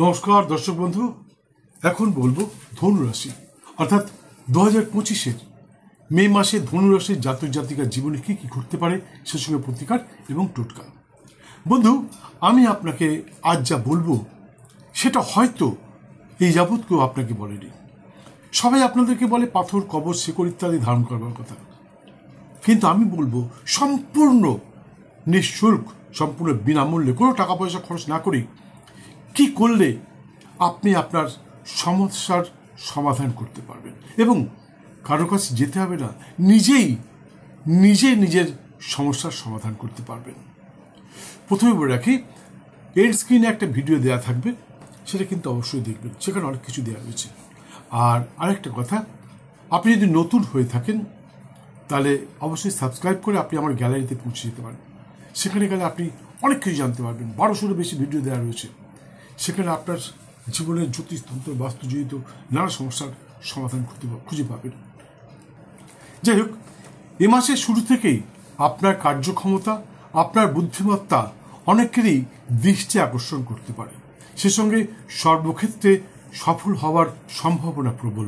নমস্কার দর্শক বন্ধু, এখন বলবো ধনুরাশি অর্থাৎ 2025-এর মে মাসে ধনুরাশির জাতক জাতিকার জীবনে কি কি ঘটতে পারে সে সঙ্গে প্রতিকার এবং টোটকা। বন্ধু, আমি আপনাকে আজ যা বলবো সেটা হয়তো এই যাবৎ কেউ আপনাকে বলেনি। সবাই আপনাদেরকে বলে পাথর, কবচ, শিকড় ইত্যাদি ধারণ করবার কথা, কিন্তু আমি বলবো সম্পূর্ণ নিঃশুল্ক, সম্পূর্ণ বিনামূল্যে, কোনো টাকা পয়সা খরচ না করেই কি করলে আপনি আপনার সমস্যার সমাধান করতে পারবেন এবং কারো কাছে যেতে হবে না, নিজেই নিজের সমস্যার সমাধান করতে পারবেন। প্রথমে বলে রাখি, এর স্ক্রিনে একটা ভিডিও দেওয়া থাকবে, সেটা কিন্তু অবশ্যই দেখবেন, সেখানে অনেক কিছু দেওয়া রয়েছে। আর আরেকটা কথা, আপনি যদি নতুন হয়ে থাকেন তাহলে অবশ্যই সাবস্ক্রাইব করে আপনি আমার গ্যালারিতে পৌঁছে যেতে পারেন। সেখানে গেলে আপনি অনেক কিছু জানতে পারবেন। 1200-এরও বেশি ভিডিও দেওয়া রয়েছে, সেখানে আপনার জীবনের জ্যোতিষতন্ত্র, বাস্তুজনিত নানা সমস্যার সমাধান খুঁজে পাবেন। যাই হোক, এ মাসের শুরু থেকেই আপনার কার্যক্ষমতা, আপনার বুদ্ধিমত্তা অনেকেরই দৃষ্টি আকর্ষণ করতে পারে, সে সঙ্গে সর্বক্ষেত্রে সফল হওয়ার সম্ভাবনা প্রবল।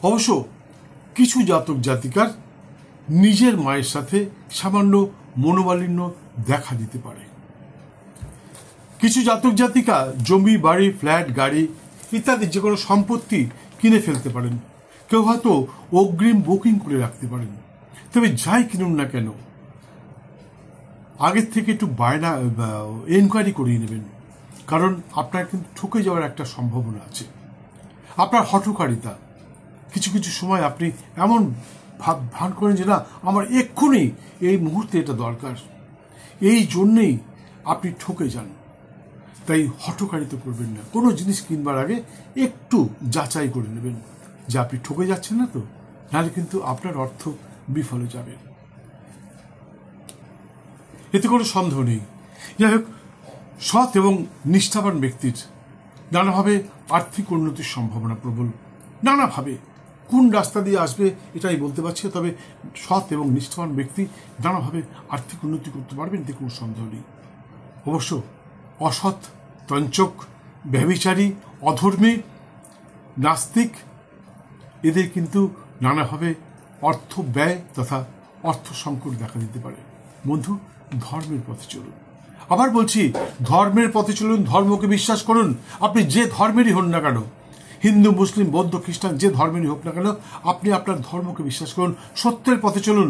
অবশ্য কিছু জাতক জাতিকার নিজের মায়ের সাথে সামান্য মনোমালিন্য দেখা দিতে পারে। কিছু জাতক জাতিকা জমি, বাড়ি, ফ্ল্যাট, গাড়ি ইত্যাদি যে কোনো সম্পত্তি কিনে ফেলতে পারেন। কেউ হয়তো অগ্রিম বুকিং করে রাখতে পারেন। তবে যাই কিনুন না কেন, আগের থেকে একটু বায়না এনকোয়ারি করিয়ে নেবেন, কারণ আপনার কিন্তু ঠকে যাওয়ার একটা সম্ভাবনা আছে। আপনার হঠকারিতা, কিছু কিছু সময় আপনি এমন ভান করেন যে না, আমার এক্ষুনি এই মুহূর্তে এটা দরকার, এই জন্যেই আপনি ঠকে যান। তাই হঠকারিতা করবেন না, কোনো জিনিস কিনবার আগে একটু যাচাই করে নেবেন যে আপনি ঠকে যাচ্ছেন না তো, নাহলে কিন্তু আপনার অর্থ বিফলে যাবে, এতে কোনো সন্দেহ নেই। যাই হোক, সৎ এবং নিষ্ঠাবান ব্যক্তির নানাভাবে আর্থিক উন্নতির সম্ভাবনা প্রবল। নানাভাবে কোন রাস্তা দিয়ে আসবে এটাই বলতে পারছি, তবে সৎ এবং নিষ্ঠাবান ব্যক্তি নানাভাবে আর্থিক উন্নতি করতে পারবেন, এতে কোনো সন্দেহ নেই। অবশ্য অসৎ, তঞ্চক, ব্যভিচারী, অধর্মী, নাস্তিক এদের কিন্তু নানাভাবে অর্থ ব্যয় তথা অর্থ সংকট দেখা দিতে পারে। বন্ধু, ধর্মের পথে চলুন। আবার বলছি, ধর্মের পথে চলুন, ধর্মকে বিশ্বাস করুন। আপনি যে ধর্মেরই হন না কেন, হিন্দু, মুসলিম, বৌদ্ধ, খ্রিস্টান, যে ধর্মেরই হোক না কেন, আপনি আপনার ধর্মকে বিশ্বাস করুন, সত্যের পথে চলুন,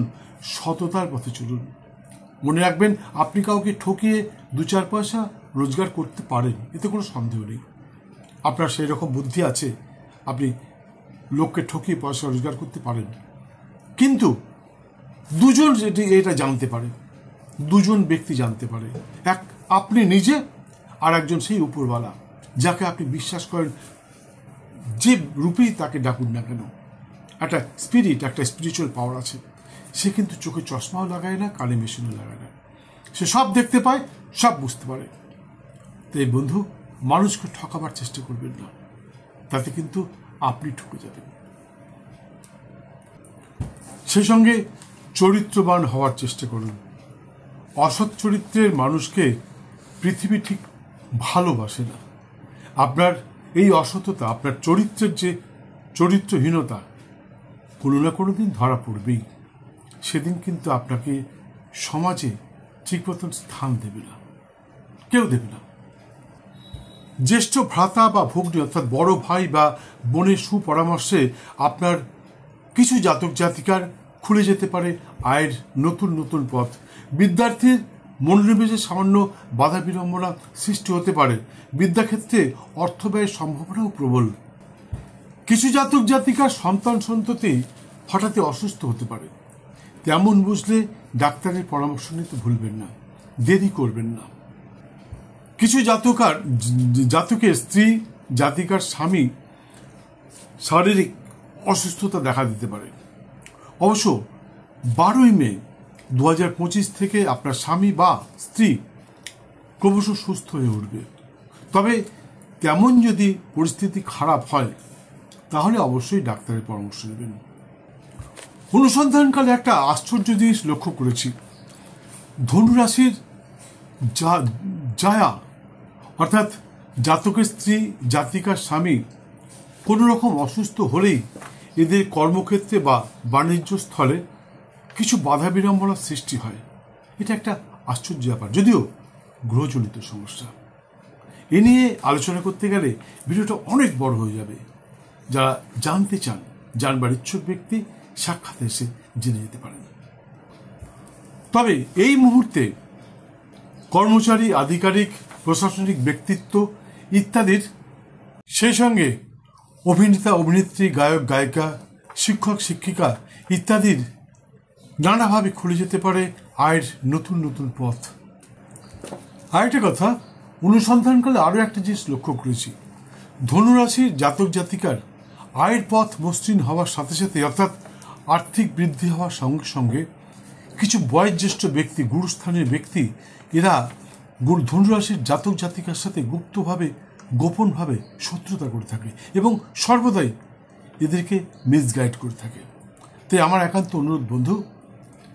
সততার পথে চলুন। মনে রাখবেন, আপনি কাউকে ঠকিয়ে 2-4 পয়সা রোজগার করতে পারেন, এতে কোনো সন্দেহ নেই। আপনার সেই রকম বুদ্ধি আছে, আপনি লোককে ঠকিয়ে পয়সা রোজগার করতে পারেন। কিন্তু দুজন এটা জানতে পারে, দুজন ব্যক্তি জানতে পারে, এক আপনি নিজে, আর একজন সেই উপরওয়ালা যাকে আপনি বিশ্বাস করেন, যে রূপেই তাকে ডাকুন না কেন। একটা স্পিরিট, একটা স্পিরিচুয়াল পাওয়ার আছে, সে কিন্তু চোখে চশমাও লাগায় না, কানে মেশিনও লাগায় না, সে সব দেখতে পায়, সব বুঝতে পারে। তাই বন্ধু, মানুষকে ঠকাবার চেষ্টা করবেন না, তাতে কিন্তু আপনি ঠকে যাবেন। সেই সঙ্গে চরিত্রবান হওয়ার চেষ্টা করুন। অসৎ চরিত্রের মানুষকে পৃথিবী ঠিক ভালোবাসে না। আপনার এই অসততা, আপনার চরিত্রের যে চরিত্রহীনতা কোনো না কোনো দিন ধরা পড়বেই। সেদিন কিন্তু আপনাকে সমাজে ঠিক মতন স্থান দেবে না, কেউ দেবে না। জ্যেষ্ঠ ভ্রাতা বা ভগ্নী অর্থাৎ বড় ভাই বা বোনের সুপরামর্শে আপনার কিছু জাতক জাতিকার খুলে যেতে পারে আয়ের নতুন নতুন পথ। বিদ্যার্থীর মনোনিবেশে সামান্য বাধা বিড়ম্বনা সৃষ্টি হতে পারে। বিদ্যাক্ষেত্রে অর্থ ব্যয়ের সম্ভাবনাও প্রবল। কিছু জাতক জাতিকার সন্তান সন্ততি হঠাৎই অসুস্থ হতে পারে, তেমন বুঝলে ডাক্তারের পরামর্শ নিতে ভুলবেন না, দেরি করবেন না। কিছু জাতকের স্ত্রী, জাতিকার স্বামী শারীরিক অসুস্থতা দেখা দিতে পারে। অবশ্য 12ই মে 2025 থেকে আপনার স্বামী বা স্ত্রী ক্রমশ সুস্থ হয়ে উঠবে। তবে তেমন যদি পরিস্থিতি খারাপ হয় তাহলে অবশ্যই ডাক্তারের পরামর্শ নেবেন। অনুসন্ধানকালে একটা আশ্চর্য জিনিস লক্ষ্য করেছি। ধনুরাশির জায়া অর্থাৎ জাতকের স্ত্রী, জাতিকার স্বামী কোনো রকম অসুস্থ হলেই এদের কর্মক্ষেত্রে বা বাণিজ্য স্থলে কিছু বাধা বিড়ম্বনার সৃষ্টি হয়। এটা একটা আশ্চর্য ব্যাপার, যদিও গ্রহজনিত সমস্যা। এ নিয়ে আলোচনা করতে গেলে ভিডিওটা অনেক বড় হয়ে যাবে। যারা জানতে চান, জানবার ইচ্ছুক ব্যক্তি সাক্ষাৎ এসে জেনে যেতে পারেন। তবে এই মুহূর্তে কর্মচারী, আধিকারিক, প্রশাসনিক ব্যক্তিত্ব ইত্যাদির, সেই সঙ্গে অভিনেতা, অভিনেত্রী, গায়ক, গায়িকা, শিক্ষক, শিক্ষিকা ইত্যাদির নানাভাবে খুলে যেতে পারে আয়ের নতুন নতুন পথ। আরেকটা কথা, অনুসন্ধানকালে আরও একটা জিনিস লক্ষ্য করেছি, ধনুরাশির জাতক জাতিকার আয়ের পথ মসৃণ হওয়ার সাথে সাথে, অর্থাৎ আর্থিক বৃদ্ধি হওয়ার সঙ্গে সঙ্গে কিছু বয়োজ্যেষ্ঠ ব্যক্তি, গুরুস্থানীয় ব্যক্তি, এরা ধনুরাশির জাতক জাতিকার সাথে গুপ্তভাবে, গোপনভাবে শত্রুতা করে থাকে এবং সর্বদাই এদেরকে মিসগাইড করে থাকে। তাই আমার একান্ত অনুরোধ বন্ধু,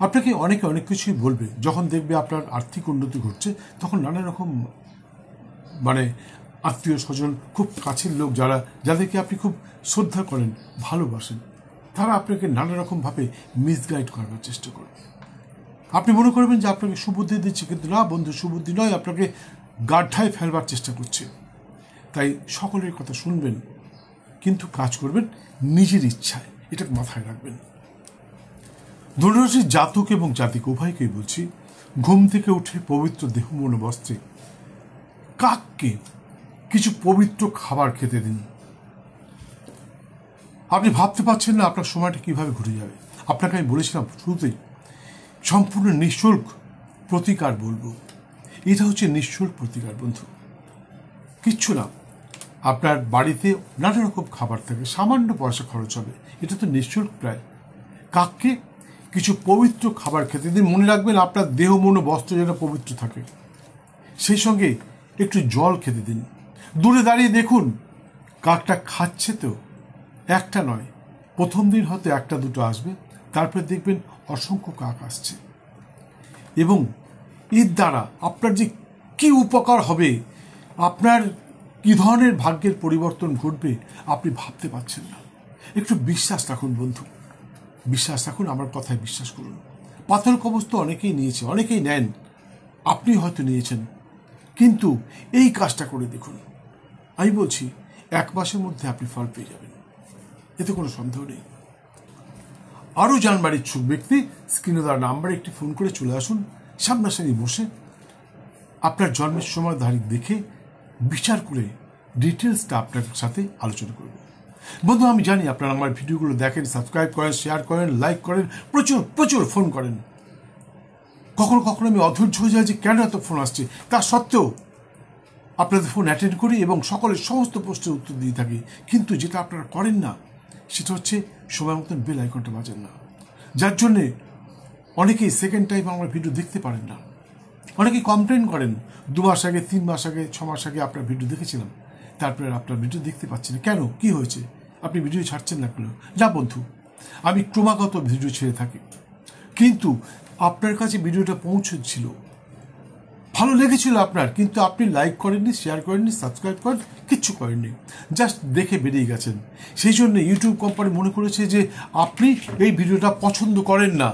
আপনাকে অনেকে অনেক কিছুই বলবে, যখন দেখবে আপনার আর্থিক উন্নতি ঘটছে তখন নানা রকম আত্মীয় স্বজন, খুব কাছের লোক, যাদেরকে আপনি খুব শ্রদ্ধা করেন, ভালোবাসেন, তারা আপনাকে নানা রকমভাবে মিসগাইড করবার চেষ্টা করবে। আপনি মনে করবেন যে আপনাকে সুবুদ্ধি দিচ্ছে, কিন্তু না বন্ধু, সুবুদ্ধি নয়, আপনাকে গাড্ডায় ফেলবার চেষ্টা করছে। তাই সকলের কথা শুনবেন, কিন্তু কাজ করবেন নিজের ইচ্ছায়, এটা মাথায় রাখবেন। ধনুরাশির জাতক এবং জাতিক উভয়কেই বলছি, ঘুম থেকে উঠে পবিত্র দেহ মন বস্ত্রে কাককে কিছু পবিত্র খাবার খেতে দিন। আপনি ভাবতে পারছেন না আপনার সময়টা কিভাবে ঘুরে যাবে। আপনাকে আমি বলেছিলাম শুরুতেই, সম্পূর্ণ নিঃশুল্ক প্রতিকার বলবো। এটা হচ্ছে নিঃশুল্ক প্রতিকার বন্ধু, কিচ্ছু না। আপনার বাড়িতে নানা রকম খাবার থাকে, সামান্য পয়সা খরচ হবে, এটা তো নিঃশুল্ক প্রায়। কাককে কিছু পবিত্র খাবার খেতে দিন। মনে রাখবেন আপনার দেহ মন বস্ত্র যেন পবিত্র থাকে। সেই সঙ্গে একটু জল খেতে দিন। দূরে দাঁড়িয়ে দেখুন কাকটা খাচ্ছে তো, একটা নয়, প্রথম দিন হয়তো একটা দুটো আসবে, তারপরে দেখবেন অসংখ্য কাক আসছে। এবং এর দ্বারা আপনার যে কি উপকার হবে, আপনার কি ধরনের ভাগ্যের পরিবর্তন ঘটবে আপনি ভাবতে পারছেন না। একটু বিশ্বাস রাখুন বন্ধু, বিশ্বাস রাখুন, আমার কথায় বিশ্বাস করুন। পাথর কবজ তো অনেকেই নিয়েছে, অনেকেই নেন, আপনি হয়তো নিয়েছেন, কিন্তু এই কাজটা করে দেখুন। আমি বলছি 1 মাসের মধ্যে আপনি ফল পেয়ে যাবেন, এতে কোনো সন্দেহ নেই। আরও জানবার ইচ্ছুক ব্যক্তি স্ক্রিনে দেওয়া নাম্বারে একটি ফোন করে চলে আসুন, সামনাসামনি বসে আপনার জন্মের সময় তারিখ দেখে বিচার করে ডিটেলসটা আপনার সাথে আলোচনা করব। বন্ধু, আমি জানি আপনারা আমার ভিডিওগুলো দেখেন, সাবস্ক্রাইব করেন, শেয়ার করেন, লাইক করেন, প্রচুর প্রচুর ফোন করেন। কখনো কখনো আমি অধৈর্য হয়ে যাই যে কেন এত ফোন আসছে, তা সত্ত্বেও আপনাদের ফোন অ্যাটেন্ড করি এবং সকলের সমস্ত প্রশ্নের উত্তর দিয়ে থাকি। কিন্তু যেটা আপনারা করেন না সেটা হচ্ছে সময় মতন বেল আইকনটা বাজেন না, যার জন্যে অনেকেই সেকেন্ড টাইম আমার ভিডিও দেখতে পারেন না। অনেকেই কমপ্লেন করেন 2 মাস আগে, 3 মাস আগে, 6 মাস আগে আপনার ভিডিও দেখেছিলাম, তারপরে আপনার ভিডিও দেখতে পাচ্ছি না, কেন, কি হয়েছে, আপনি ভিডিও ছাড়ছেন না কেন? না বন্ধু, আমি ক্রমাগত ভিডিও ছেড়ে থাকি, কিন্তু আপনার কাছে ভিডিওটা পৌঁছচ্ছিল, ভালো লেগেছিল আপনার, কিন্তু আপনি লাইক করেননি, শেয়ার করেননি, সাবস্ক্রাইব করেন, কিচ্ছু করেননি, জাস্ট দেখে বেরিয়ে গেছেন। সেই জন্য ইউটিউব কোম্পানি মনে করেছে যে আপনি এই ভিডিওটা পছন্দ করেন না,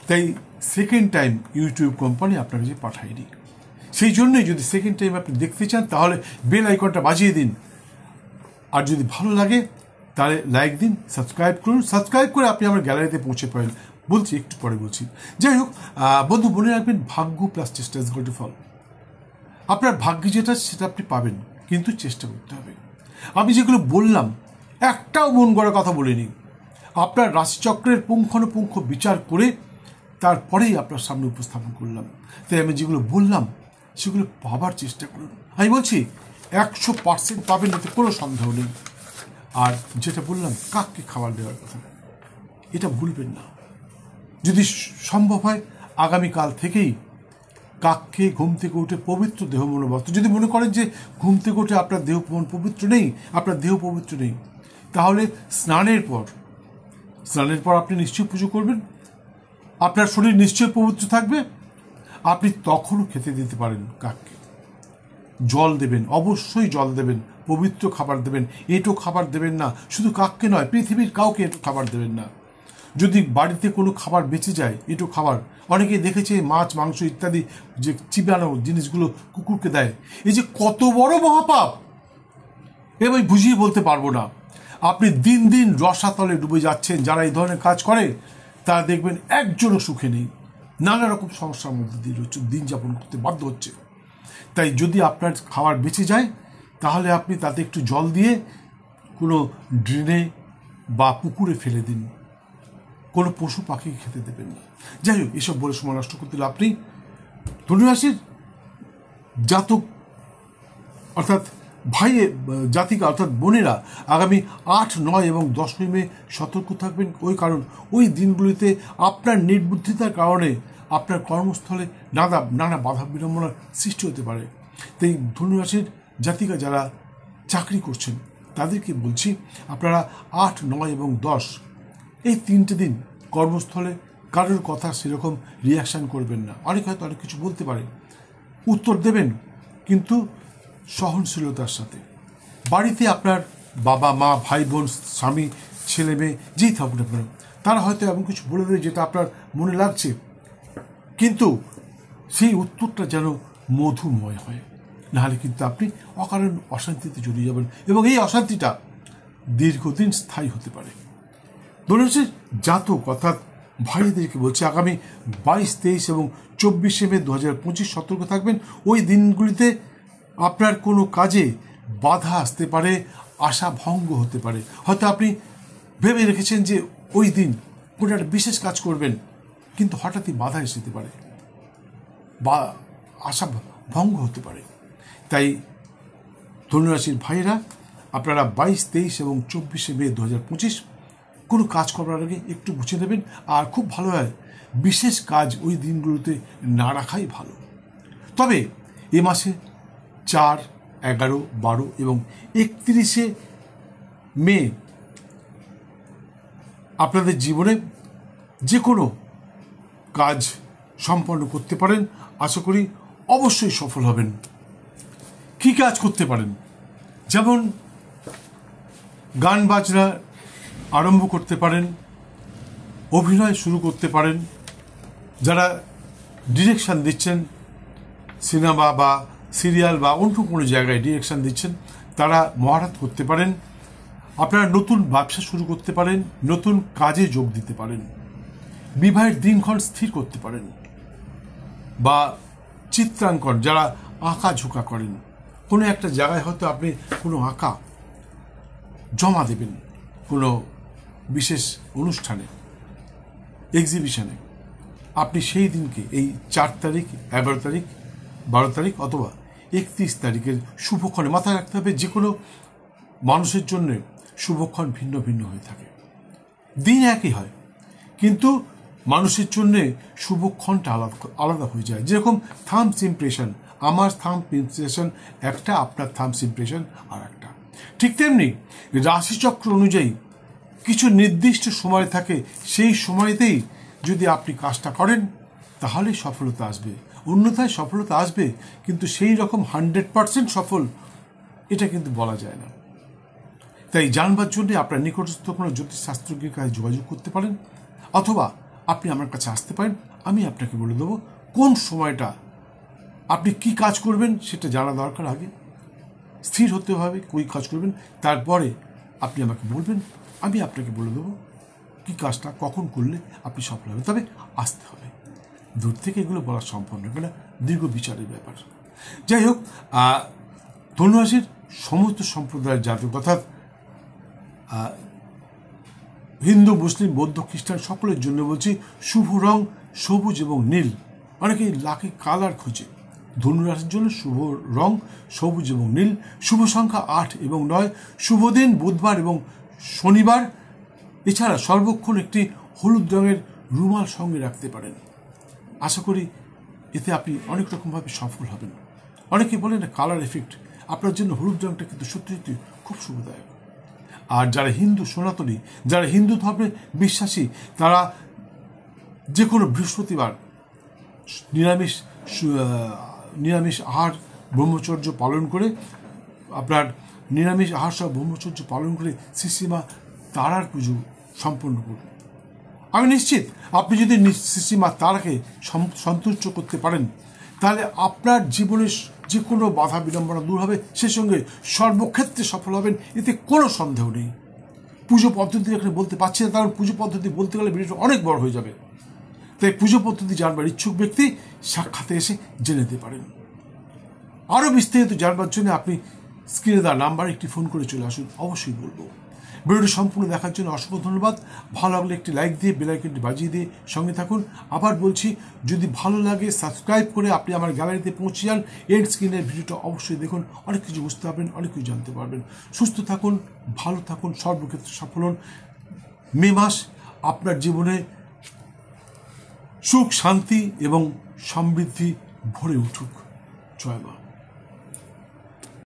তাই সেকেন্ড টাইম ইউটিউব কোম্পানি আপনার কাছে পাঠায়নি। সেই জন্যই যদি সেকেন্ড টাইম আপনি দেখতে চান তাহলে বেল আইকনটা বাজিয়ে দিন, আর যদি ভালো লাগে তাহলে লাইক দিন, সাবস্ক্রাইব করুন, সাবস্ক্রাইব করে আপনি আমার গ্যালারিতে পৌঁছে পারেন। বলছি একটু পরে বলছি। যাই হোক বন্ধু, মনে রাখবেন ভাগ্য প্লাস চেষ্টা ইজ ইকুয়াল টু ফল। আপনার ভাগ্যে যেটা সেটা আপনি পাবেন, কিন্তু চেষ্টা করতে হবে। আমি যেগুলো বললাম একটাও মন গড়া কথা বলিনি, আপনার রাশিচক্রের পুঙ্খানুপুঙ্খ বিচার করে তারপরেই আপনার সামনে উপস্থাপন করলাম। তাই আমি যেগুলো বললাম সেগুলো পাবার চেষ্টা করুন। আমি বলছি 100% পাবেন, এতে কোনো সন্দেহ নেই। আর যেটা বললাম কাককে খাবার দেওয়ার কথা, এটা ভুলবেন না। যদি সম্ভব হয় আগামীকাল থেকেই কাককে ঘুম থেকে উঠে পবিত্র দেহ মন বস্ত্র, যদি মনে করেন যে ঘুম থেকে উঠে আপনার দেহ মন পবিত্র নেই, আপনার দেহ পবিত্র নেই, তাহলে স্নানের পর আপনি নিশ্চয়ই পুজো করবেন, আপনার শরীর নিশ্চয়ই পবিত্র থাকবে, আপনি তখনও খেতে দিতে পারেন কাককে। জল দেবেন, অবশ্যই জল দেবেন, পবিত্র খাবার দেবেন, এঁটো খাবার দেবেন না। শুধু কাককে নয়, পৃথিবীর কাউকে এঁটো খাবার দেবেন না। যদি বাড়িতে কোনো খাবার বেঁচে যায়, এঁটো খাবার, অনেকে দেখেছে মাছ মাংস ইত্যাদি যে চিবানো জিনিসগুলো কুকুরকে দেয়, এই যে কত বড় মহাপাপ, এবার বুঝিয়ে বলতে পারবো না। আপনি দিন দিন রসাতলে ডুবে যাচ্ছেন। যারা এই ধরনের কাজ করে তারা দেখবেন একজনও সুখে নেই, নানা রকম সমস্যার মধ্যে দিয়ে দিন যাপন করতে বাধ্য হচ্ছে। তাই যদি আপনার খাবার বেঁচে যায় তাহলে আপনি তাতে একটু জল দিয়ে কোনো ড্রেনে বা পুকুরে ফেলে দিন, কোনো পশু পাখি খেতে দেবেন না। যাই হোক, এসব বলে সময় নষ্ট করতে হলে আপনি ধনুরাশির জাতক অর্থাৎ জাতিকা অর্থাৎ বোনেরা আগামী 8, 9 এবং 10 মে সতর্ক থাকবেন। ওই কারণ ওই দিনগুলিতে আপনার নির্বুদ্ধিতার কারণে আপনার কর্মস্থলে নানা বাধা বিড়ম্বনার সৃষ্টি হতে পারে। তাই ধনুরাশির জাতিকা যারা চাকরি করছেন তাদেরকে বলছি, আপনারা 8, 9 এবং 10 এই 3টে দিন কর্মস্থলে কারোর কথা সেরকম রিয়াকশান করবেন না। অনেক হয়তো অনেক কিছু বলতে পারে, উত্তর দেবেন কিন্তু সহনশীলতার সাথে। বাড়িতে আপনার বাবা মা, ভাই বোন, স্বামী, ছেলে মেয়ে যেই থাকুন না কেন, তারা হয়তো এমন কিছু বলে দেবে যেটা আপনার মনে লাগছে, কিন্তু সেই উত্তরটা যেন মধুময় হয়, নাহলে কিন্তু আপনি অকারণ অশান্তিতে জড়িয়ে যাবেন এবং এই অশান্তিটা দীর্ঘদিন স্থায়ী হতে পারে। ধনুরাশির জাতক অর্থাৎ ভাইদেরকে বলছে, আগামী 22, 23 এবং 24 মে 2025 সতর্ক থাকবেন। ওই দিনগুলিতে আপনার কোনো কাজে বাধা আসতে পারে, আশা ভঙ্গ হতে পারে। হয়তো আপনি ভেবে রেখেছেন যে ওই দিন কোনো একটা বিশেষ কাজ করবেন, কিন্তু হঠাৎই বাধা এসে যেতে পারে বা আশা ভঙ্গ হতে পারে। তাই ধনুরাশির ভাইয়েরা আপনারা 22, 23 এবং 24 মে 2025 কোনো কাজ করার আগে একটু বুঝে নেবেন। আর খুব ভালো হয় বিশেষ কাজ ওই দিনগুলোতে না রাখাই ভালো। তবে এ মাসে 4, 11, 12 এবং 31 মে আপনাদের জীবনে যে কোনো কাজ সম্পন্ন করতে পারেন। আশা করি অবশ্যই সফল হবেন। কী কাজ করতে পারেন? যেমন গান বাজনা আরম্ভ করতে পারেন, অভিনয় শুরু করতে পারেন, যারা ডিরেকশন দিচ্ছেন সিনেমা বা সিরিয়াল বা অন্য কোনো জায়গায় ডিরেকশন দিচ্ছেন তারা মহারত করতে পারেন। আপনারা নতুন ব্যবসা শুরু করতে পারেন, নতুন কাজে যোগ দিতে পারেন, বিবাহের দিনক্ষণ স্থির করতে পারেন, বা চিত্রাঙ্কন যারা আঁকা ঝোঁকা করেন, কোনো একটা জায়গায় হয়তো আপনি কোনো আঁকা জমা দেবেন, কোনো বিশেষ অনুষ্ঠানে, এক্সিবিশনে, আপনি সেই দিনকে এই 4 তারিখ, 11 তারিখ, 12 তারিখ অথবা 31 তারিখের শুভক্ষণে মাথায় রাখতে হবে। যে কোনো মানুষের জন্য শুভক্ষণ ভিন্ন ভিন্ন হয়ে থাকে, দিন একই হয় কিন্তু মানুষের জন্য শুভক্ষণটা আলাদা হয়ে যায়। যেরকম থাম্বস ইমপ্রেশন, আমার থাম্ব ইমপ্রেশন একটা, আপনার থাম্বস ইমপ্রেশন আর একটা, ঠিক তেমনি রাশিচক্র অনুযায়ী কিছু নির্দিষ্ট সময় থাকে, সেই সময়তেই যদি আপনি কাজটা করেন তাহলে সফলতা আসবে। অন্যথায় সফলতা আসবে কিন্তু সেই রকম 100% সফল এটা কিন্তু বলা যায় না। তাই জানবার জন্য আপনার নিকটস্থ কোনো জ্যোতিষশাস্ত্রজ্ঞের কাছে যোগাযোগ করতে পারেন, অথবা আপনি আমার কাছে আসতে পারেন। আমি আপনাকে বলে দেবো কোন সময়টা আপনি কি কাজ করবেন সেটা জানা দরকার। আগে স্থির হতে হবে কই কাজ করবেন, তারপরে আপনি আমাকে বলবেন, আমি আপনাকে বলে দেবো কী কাজটা কখন করলে আপনি সফল হবেন। তবে আসতে হবে, দূর থেকে এগুলো বলা সম্ভব নয়, কেন দীর্ঘ বিচারের ব্যাপার। যাই হোক, ধনুরাশির সমস্ত সম্প্রদায়ের জাতক অর্থাৎ হিন্দু, মুসলিম, বৌদ্ধ, খ্রিস্টান সকলের জন্য বলছি শুভ রং সবুজ এবং নীল। অনেকেই লাকি কালার খোঁজে, ধনুরাশির জন্য শুভ রং সবুজ এবং নীল। শুভ সংখ্যা 8 এবং 9। শুভ দিন বুধবার এবং শনিবার। এছাড়া সর্বক্ষণ একটি হলুদ রঙের রুমাল সঙ্গে রাখতে পারেন। আশা করি এতে আপনি অনেক রকমভাবে সফল হবেন। অনেকে বলেন কালার এফেক্ট, আপনার জন্য হলুদ রঙটা কিন্তু সত্যি সত্যি খুব শুভদায়ক। আর যারা হিন্দু সনাতনী, যারা হিন্দু ধর্মে বিশ্বাসী, তারা যে কোনো বৃহস্পতিবার নিরামিষ আহার ব্রহ্মচর্য পালন করে, আপনার নিরামিষ আহার সহ ব্রহ্মচর্য পালন করে শ্রীশ্রীমা তারার পুজো সম্পন্ন করুন। আমি নিশ্চিত আপনি যদি শ্রীশ্রীমা তারাকে সন্তুষ্ট করতে পারেন, তাহলে আপনার জীবনের যে কোনো বাধা বিড়ম্বনা দূর হবে, সে সঙ্গে সর্বক্ষেত্রে সফল হবেন, এতে কোনো সন্দেহ নেই। পুজো পদ্ধতি এখানে বলতে পারছি না, কারণ পুজো পদ্ধতি বলতে গেলে ভিডিওটা অনেক বড় হয়ে যাবে। তাই পুজো পদ্ধতি জানবার ইচ্ছুক ব্যক্তি সাক্ষাতে এসে জেনে নিতে পারেন। আরও বিস্তারিত জানবার জন্য আপনি স্ক্রিনে দেওয়া নাম্বারে একটি ফোন করে চলে আসুন, অবশ্যই বলবো। ভিডিওটি সম্পূর্ণ দেখার জন্য অসংখ্য ধন্যবাদ। ভালো লাগলে একটি লাইক দিয়ে বেল আইকনটি বাজিয়ে দিয়ে সঙ্গে থাকুন। আবার বলছি, যদি ভালো লাগে সাবস্ক্রাইব করে আপনি আমার গ্যালারিতে পৌঁছে যান। এন্ড স্ক্রিনের ভিডিওটা অবশ্যই দেখুন, অনেক কিছু বুঝতে পারবেন, অনেক কিছু জানতে পারবেন। সুস্থ থাকুন, ভালো থাকুন, সর্বক্ষেত্রে সফল হন। মে মাস আপনার জীবনে সুখ, শান্তি এবং সমৃদ্ধি ভরে উঠুক। জয় মা।